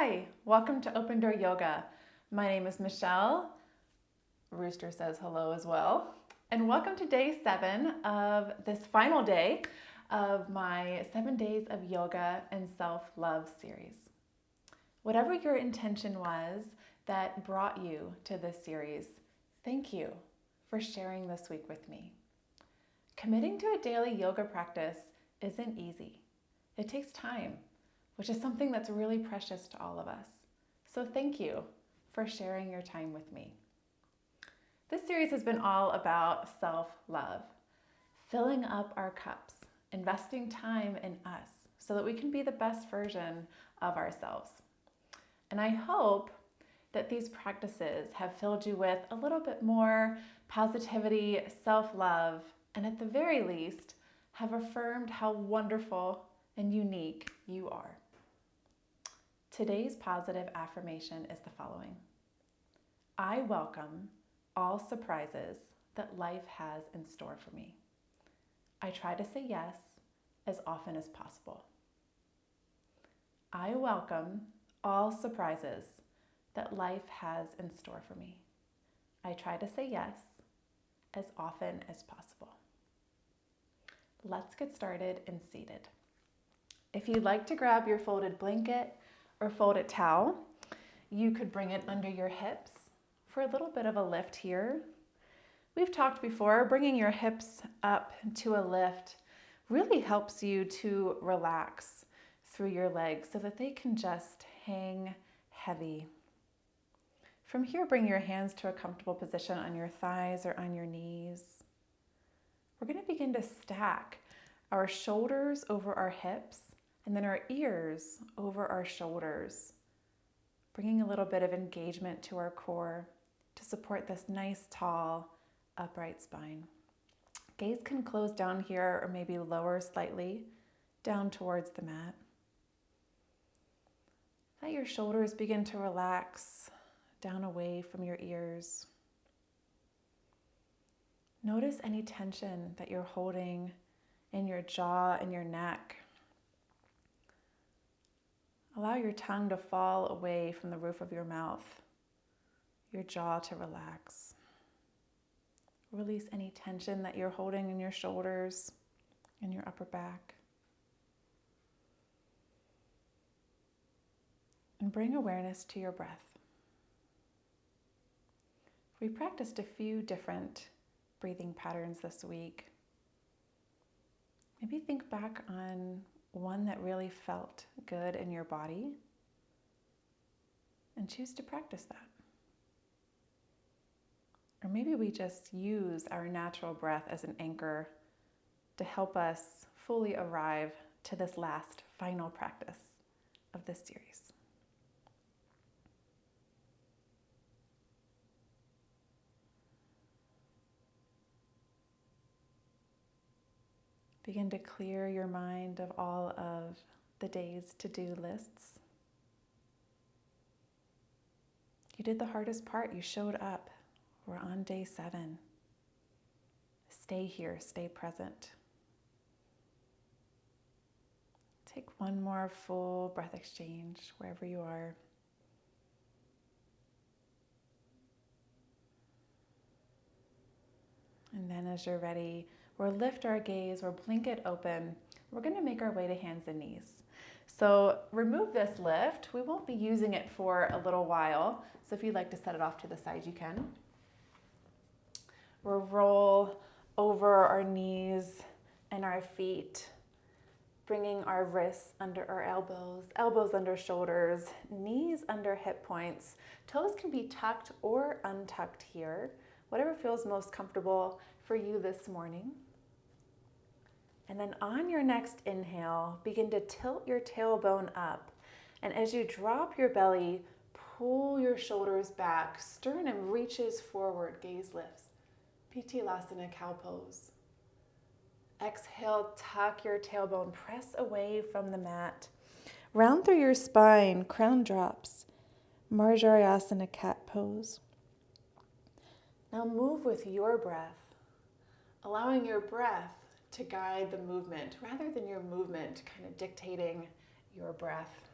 Hi, welcome to Open Door Yoga. My name is Michelle. Rooster says hello as well. And welcome to day 7 of this final day of my 7 days of yoga and self-love series. Whatever your intention was that brought you to this series, thank you for sharing this week with me. Committing to a daily yoga practice isn't easy. It takes time, which is something that's really precious to all of us. So thank you for sharing your time with me. This series has been all about self-love, filling up our cups, investing time in us so that we can be the best version of ourselves. And I hope that these practices have filled you with a little bit more positivity, self-love, and at the very least, have affirmed how wonderful and unique you are. Today's positive affirmation is the following. I welcome all surprises that life has in store for me. I try to say yes as often as possible. I welcome all surprises that life has in store for me. I try to say yes as often as possible. Let's get started and seated. If you'd like to grab your folded blanket or folded towel, you could bring it under your hips for a little bit of a lift here. We've talked before, bringing your hips up to a lift really helps you to relax through your legs so that they can just hang heavy. From here, bring your hands to a comfortable position on your thighs or on your knees. We're going to begin to stack our shoulders over our hips and then our ears over our shoulders, bringing a little bit of engagement to our core to support this nice, tall, upright spine. Gaze can close down here or maybe lower slightly down towards the mat. Let your shoulders begin to relax down away from your ears. Notice any tension that you're holding in your jaw and your neck. Allow your tongue to fall away from the roof of your mouth, your jaw to relax. Release any tension that you're holding in your shoulders and your upper back. And bring awareness to your breath. We practiced a few different breathing patterns this week. Maybe think back on one that really felt good in your body and choose to practice that. Or maybe we just use our natural breath as an anchor to help us fully arrive to this last final practice of this series. Begin to clear your mind of all of the day's to-do lists. You did the hardest part. You showed up. We're on day 7. Stay here. Stay present. Take one more full breath exchange wherever you are. And then as you're ready, we'll lift our gaze, we'll blink it open. We're going to make our way to hands and knees. So remove this lift. We won't be using it for a little while. So if you'd like to set it off to the side, you can. We'll roll over our knees and our feet, bringing our wrists under our elbows, elbows under shoulders, knees under hip points. Toes can be tucked or untucked here, whatever feels most comfortable for you this morning. And then on your next inhale, begin to tilt your tailbone up. And as you drop your belly, pull your shoulders back, sternum reaches forward, gaze lifts. Lasana, cow pose. Exhale, tuck your tailbone, press away from the mat. Round through your spine, crown drops. Asana, cat pose. Now move with your breath, allowing your breath to guide the movement rather than your movement kind of dictating your breath.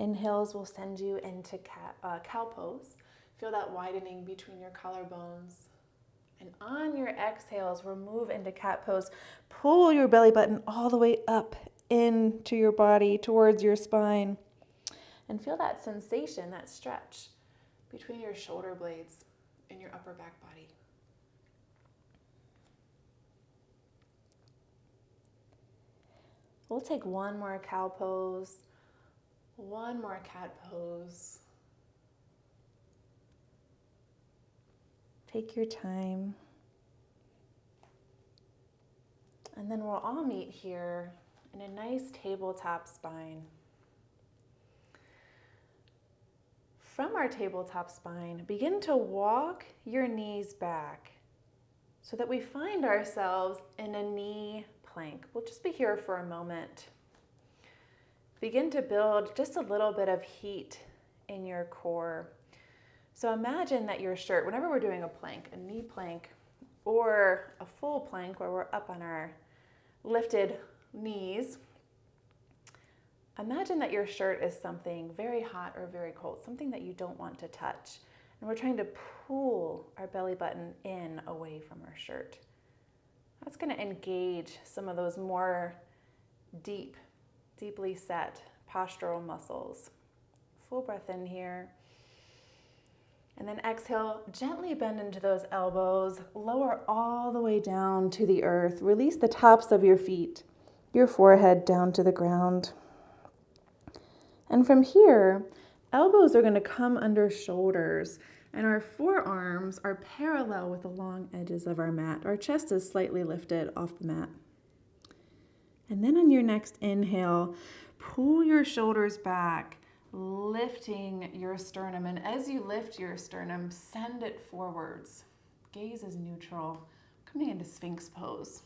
Inhales will send you into cow pose. Feel that widening between your collarbones. And on your exhales, we'll move into cat pose. Pull your belly button all the way up into your body, towards your spine. And feel that sensation, that stretch between your shoulder blades and your upper back body. We'll take one more cow pose, one more cat pose. Take your time. And then we'll all meet here in a nice tabletop spine. From our tabletop spine, begin to walk your knees back so that we find ourselves in a knee plank. We'll just be here for a moment. Begin to build just a little bit of heat in your core. So imagine that your shirt, whenever we're doing a plank, a knee plank, or a full plank where we're up on our lifted knees, imagine that your shirt is something very hot or very cold, something that you don't want to touch. And we're trying to pull our belly button in away from our shirt. That's going to engage some of those more deeply set postural muscles. Full breath in here. And then exhale, gently bend into those elbows, lower all the way down to the earth. Release the tops of your feet, your forehead down to the ground. And from here, elbows are going to come under shoulders, and our forearms are parallel with the long edges of our mat. Our chest is slightly lifted off the mat. And then on your next inhale, pull your shoulders back, lifting your sternum. And as you lift your sternum, send it forwards. Gaze is neutral. Coming into Sphinx Pose.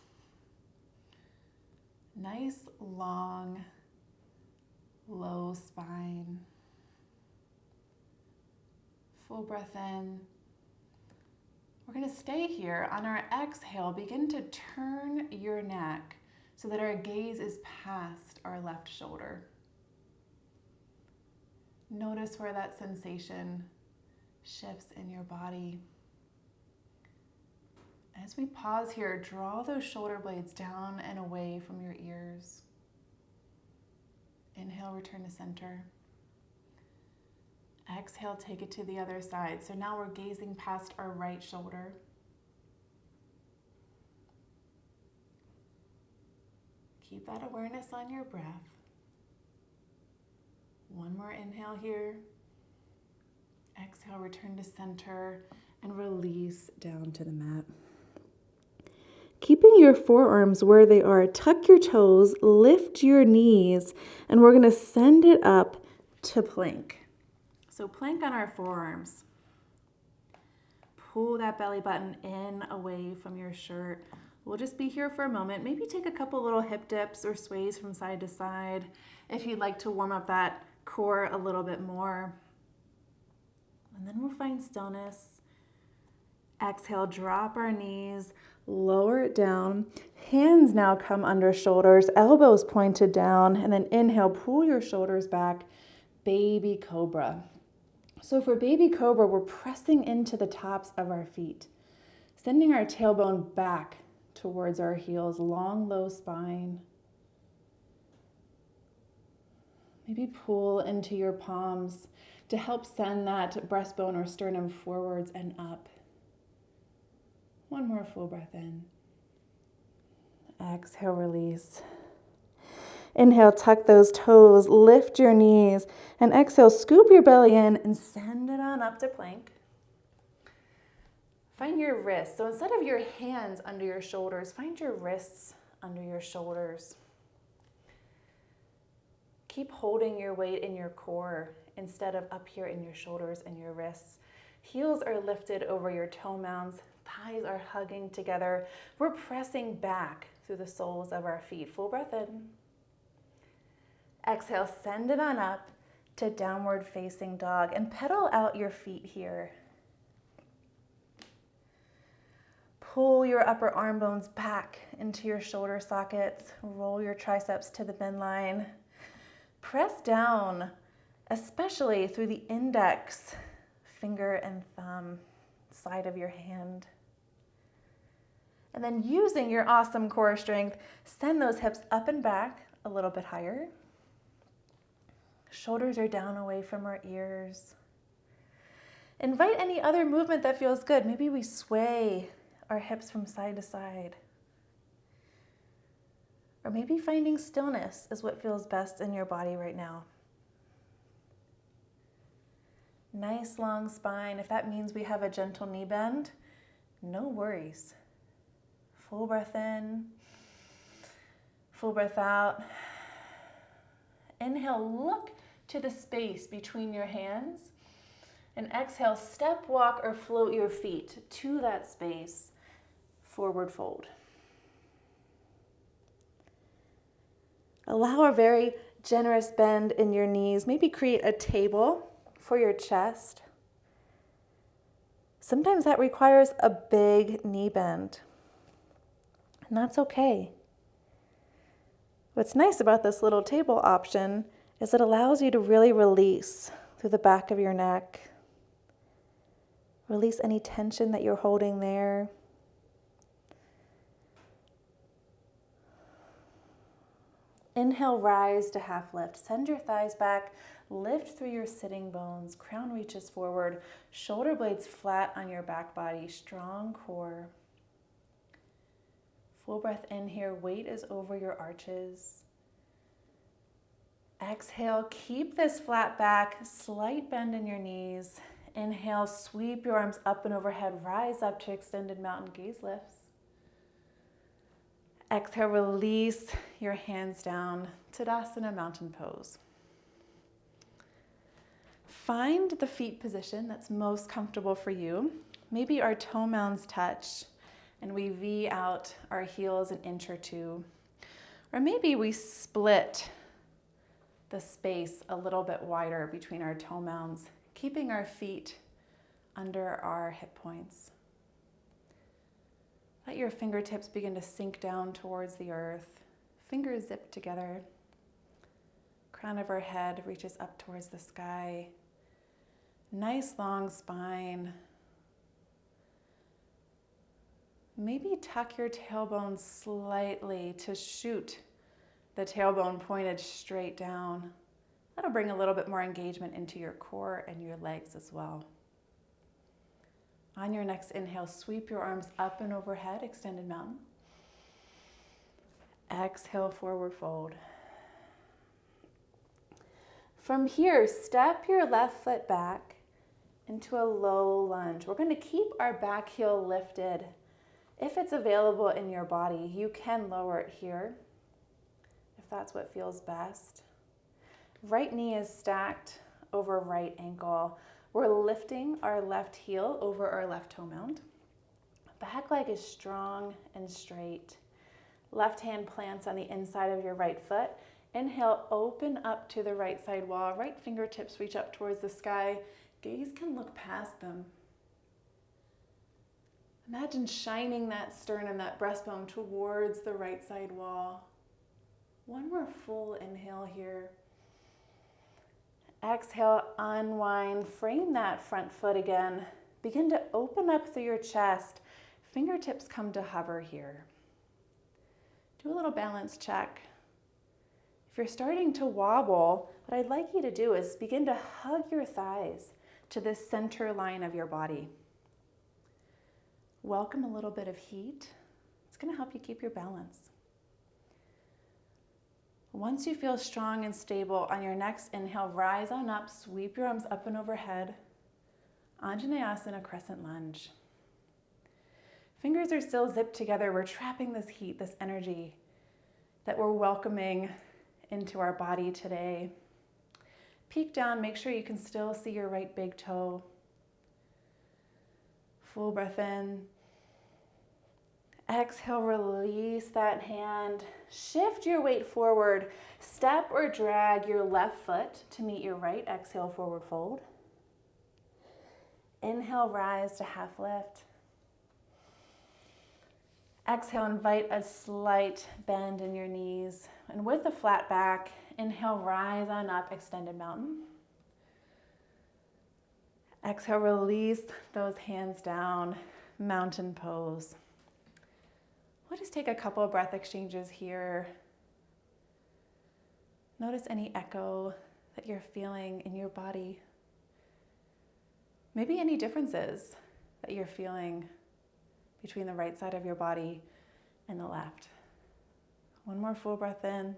Nice, long, low spine. Full breath in. We're going to stay here. On our exhale, begin to turn your neck so that our gaze is past our left shoulder. Notice where that sensation shifts in your body. As we pause here, draw those shoulder blades down and away from your ears. Inhale, return to center. Exhale, take it to the other side. So now we're gazing past our right shoulder. Keep that awareness on your breath. One more inhale here. Exhale, return to center and release down to the mat. Keeping your forearms where they are, tuck your toes, lift your knees, and we're going to send it up to plank. So plank on our forearms. Pull that belly button in away from your shirt. We'll just be here for a moment. Maybe take a couple little hip dips or sways from side to side if you'd like to warm up that core a little bit more. And then we'll find stillness. Exhale, drop our knees, lower it down. Hands now come under shoulders, elbows pointed down, and then inhale, pull your shoulders back, baby cobra. So for baby cobra, we're pressing into the tops of our feet, sending our tailbone back towards our heels, long, low spine. Maybe pull into your palms to help send that breastbone or sternum forwards and up. One more full breath in. Exhale, release. Inhale, tuck those toes, lift your knees, and exhale, scoop your belly in and send it on up to plank. Find your wrists. So instead of your hands under your shoulders, find your wrists under your shoulders. Keep holding your weight in your core instead of up here in your shoulders and your wrists. Heels are lifted over your toe mounds. Thighs are hugging together. We're pressing back through the soles of our feet. Full breath in. Exhale, send it on up to downward facing dog and pedal out your feet here. Pull your upper arm bones back into your shoulder sockets. Roll your triceps to the midline. Press down especially through the index finger and thumb side of your hand. And then using your awesome core strength, send those hips up and back a little bit higher. Shoulders are down away from our ears. Invite any other movement that feels good. Maybe we sway our hips from side to side. Or maybe finding stillness is what feels best in your body right now. Nice long spine. If that means we have a gentle knee bend, no worries. Full breath in, full breath out. Inhale, look to the space between your hands. And exhale, step, walk, or float your feet to that space. Forward fold. Allow a very generous bend in your knees. Maybe create a table for your chest. Sometimes that requires a big knee bend. And that's okay. What's nice about this little table option is it allows you to really release through the back of your neck. Release any tension that you're holding there. Inhale, rise to half lift. Send your thighs back. Lift through your sitting bones. Crown reaches forward. Shoulder blades flat on your back body. Strong core. Full breath in here. Weight is over your arches. Exhale, keep this flat back. Slight bend in your knees. Inhale, sweep your arms up and overhead. Rise up to extended mountain gaze lifts. Exhale, release your hands down. Tadasana, mountain pose. Find the feet position that's most comfortable for you. Maybe our toe mounds touch and we V out our heels an inch or two. Or maybe we split the space a little bit wider between our toe mounds, keeping our feet under our hip points. Let your fingertips begin to sink down towards the earth. Fingers zip together. Crown of our head reaches up towards the sky. Nice long spine. Maybe tuck your tailbone slightly to shoot the tailbone pointed straight down. That'll bring a little bit more engagement into your core and your legs as well. On your next inhale, sweep your arms up and overhead, extended mountain. Exhale, forward fold. From here, step your left foot back into a low lunge. We're going to keep our back heel lifted. If it's available in your body, you can lower it here, if that's what feels best. Right knee is stacked over right ankle. We're lifting our left heel over our left toe mound. Back leg is strong and straight. Left hand plants on the inside of your right foot. Inhale, open up to the right side wall. Right fingertips reach up towards the sky. Gaze can look past them. Imagine shining that sternum, that breastbone towards the right side wall. One more full inhale here. Exhale, unwind, frame that front foot again. Begin to open up through your chest. Fingertips come to hover here. Do a little balance check. If you're starting to wobble, what I'd like you to do is begin to hug your thighs to the center line of your body. Welcome a little bit of heat. It's going to help you keep your balance. Once you feel strong and stable, on your next inhale, rise on up, sweep your arms up and overhead. Anjaneyasana, Crescent Lunge. Fingers are still zipped together. We're trapping this heat, this energy that we're welcoming into our body today. Peek down, make sure you can still see your right big toe. Full breath in. Exhale, release that hand. Shift your weight forward. Step or drag your left foot to meet your right. Exhale, forward fold. Inhale, rise to half lift. Exhale, invite a slight bend in your knees. And with a flat back, inhale, rise on up, extended mountain. Exhale, release those hands down, mountain pose. We'll just take a couple of breath exchanges here. Notice any echo that you're feeling in your body. Maybe any differences that you're feeling between the right side of your body and the left. One more full breath in.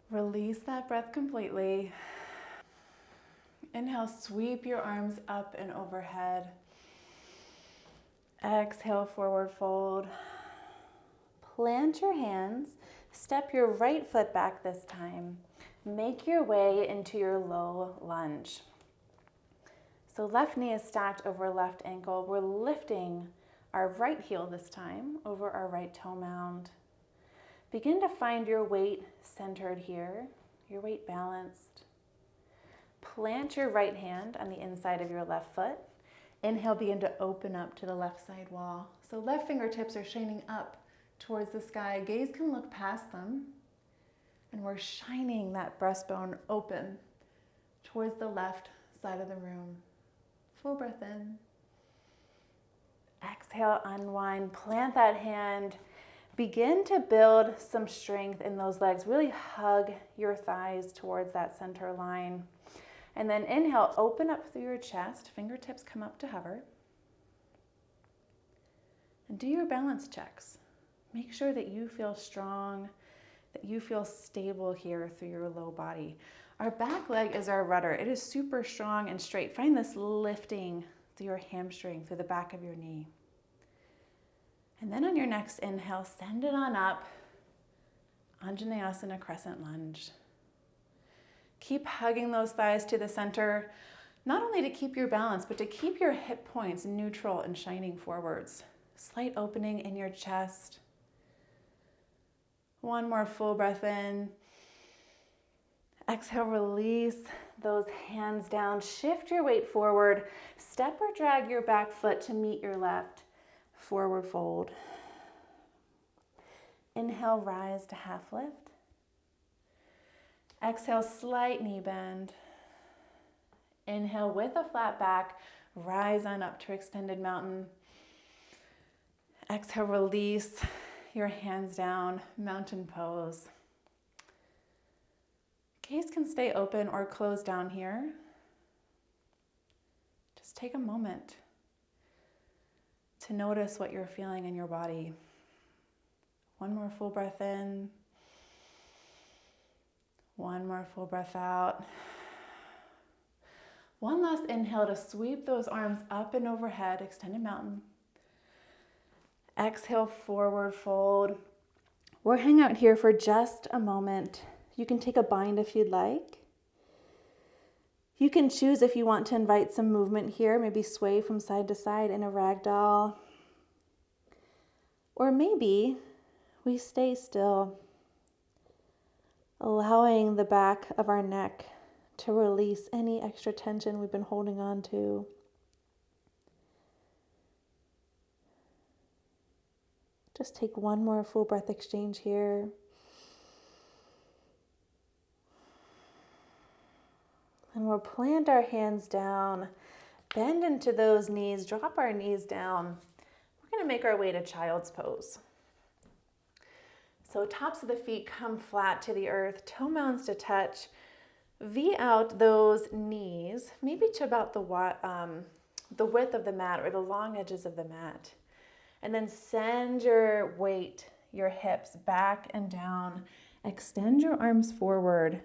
Release that breath completely. Inhale, sweep your arms up and overhead. Exhale, forward fold. Plant your hands. Step your right foot back this time. Make your way into your low lunge. So left knee is stacked over left ankle. We're lifting our right heel this time over our right toe mound. Begin to find your weight centered here, your weight balanced. Plant your right hand on the inside of your left foot. Inhale, begin to open up to the left side wall. So left fingertips are shining up towards the sky. Gaze can look past them. And we're shining that breastbone open towards the left side of the room. Full breath in. Exhale, unwind, plant that hand. Begin to build some strength in those legs. Really hug your thighs towards that center line. And then inhale, open up through your chest. Fingertips come up to hover. And do your balance checks. Make sure that you feel strong, that you feel stable here through your low body. Our back leg is our rudder. It is super strong and straight. Find this lifting through your hamstring, through the back of your knee. And then on your next inhale, send it on up. Anjaneyasana, Crescent Lunge. Keep hugging those thighs to the center, not only to keep your balance, but to keep your hip points neutral and shining forwards. Slight opening in your chest. One more full breath in. Exhale, release those hands down. Shift your weight forward. Step or drag your back foot to meet your left. Forward fold. Inhale, rise to half lift. Exhale, slight knee bend. Inhale with a flat back, rise on up to extended mountain. Exhale, release your hands down, mountain pose. Gaze can stay open or close down here. Just take a moment to notice what you're feeling in your body. One more full breath in. One more full breath out. One last inhale to sweep those arms up and overhead, extended mountain. Exhale, forward fold. We'll hang out here for just a moment. You can take a bind if you'd like. You can choose if you want to invite some movement here, maybe sway from side to side in a ragdoll. Or maybe we stay still, allowing the back of our neck to release any extra tension we've been holding on to. Just take one more full breath exchange here. And we'll plant our hands down, bend into those knees, drop our knees down. We're going to make our way to child's pose. So tops of the feet come flat to the earth, toe mounds to touch. V out those knees, maybe to about the width of the mat or the long edges of the mat. And then send your weight, your hips back and down. Extend your arms forward.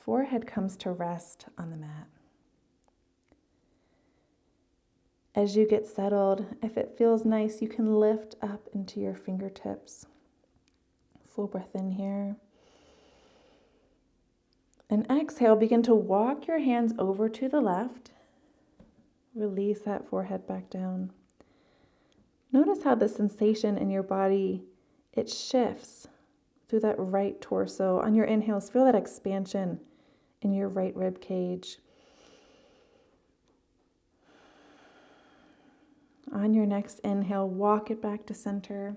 Forehead comes to rest on the mat. As you get settled, if it feels nice, you can lift up into your fingertips. Full breath in here. And exhale, begin to walk your hands over to the left. Release that forehead back down. Notice how the sensation in your body, it shifts through that right torso. On your inhales, feel that expansion in your right rib cage. On your next inhale, walk it back to center.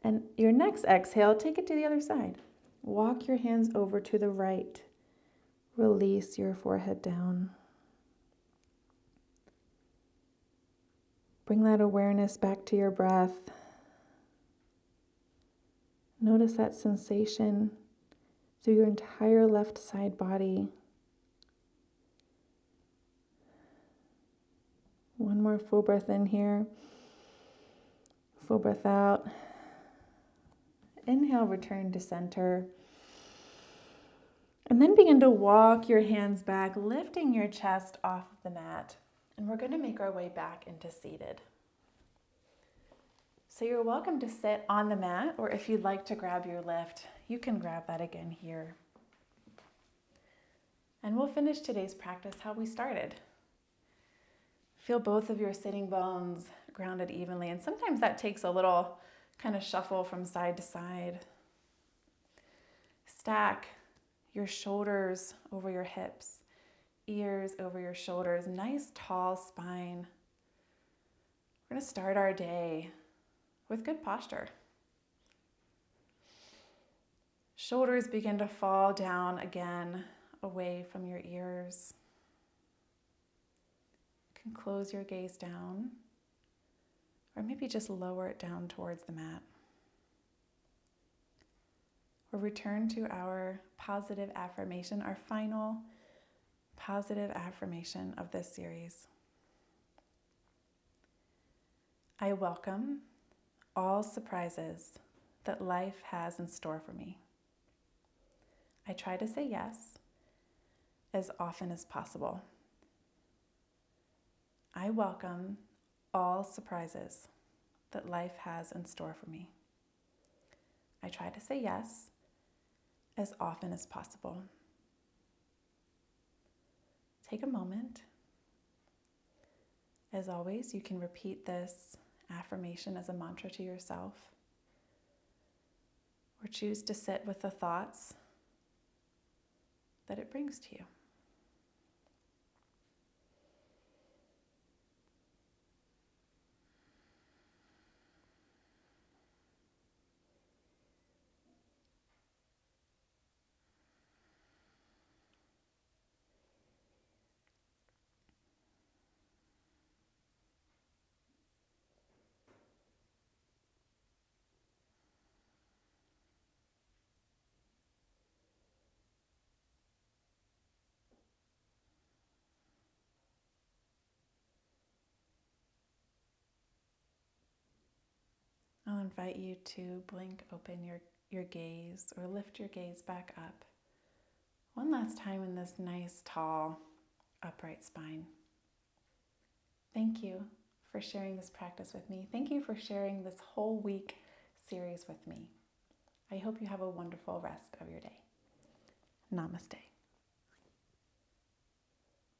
And your next exhale, take it to the other side. Walk your hands over to the right. Release your forehead down. Bring that awareness back to your breath. Notice that sensation through your entire left side body. One more full breath in here. Full breath out. Inhale, return to center. And then begin to walk your hands back, lifting your chest off of the mat. And we're going to make our way back into seated. So you're welcome to sit on the mat, or if you'd like to grab your lift, you can grab that again here. And we'll finish today's practice how we started. Feel both of your sitting bones grounded evenly, and sometimes that takes a little kind of shuffle from side to side. Stack your shoulders over your hips, ears over your shoulders, nice tall spine. We're going to start our day with good posture. Shoulders begin to fall down again, away from your ears. You can close your gaze down, or maybe just lower it down towards the mat. We'll return to our positive affirmation, our final positive affirmation of this series. I welcome all surprises that life has in store for me. I try to say yes as often as possible. I welcome all surprises that life has in store for me. I try to say yes as often as possible. Take a moment. As always, you can repeat this affirmation as a mantra to yourself, or choose to sit with the thoughts that it brings to you. I'll invite you to blink open your gaze or lift your gaze back up. One last time in this nice, tall, upright spine. Thank you for sharing this practice with me. Thank you for sharing this whole week series with me. I hope you have a wonderful rest of your day. Namaste.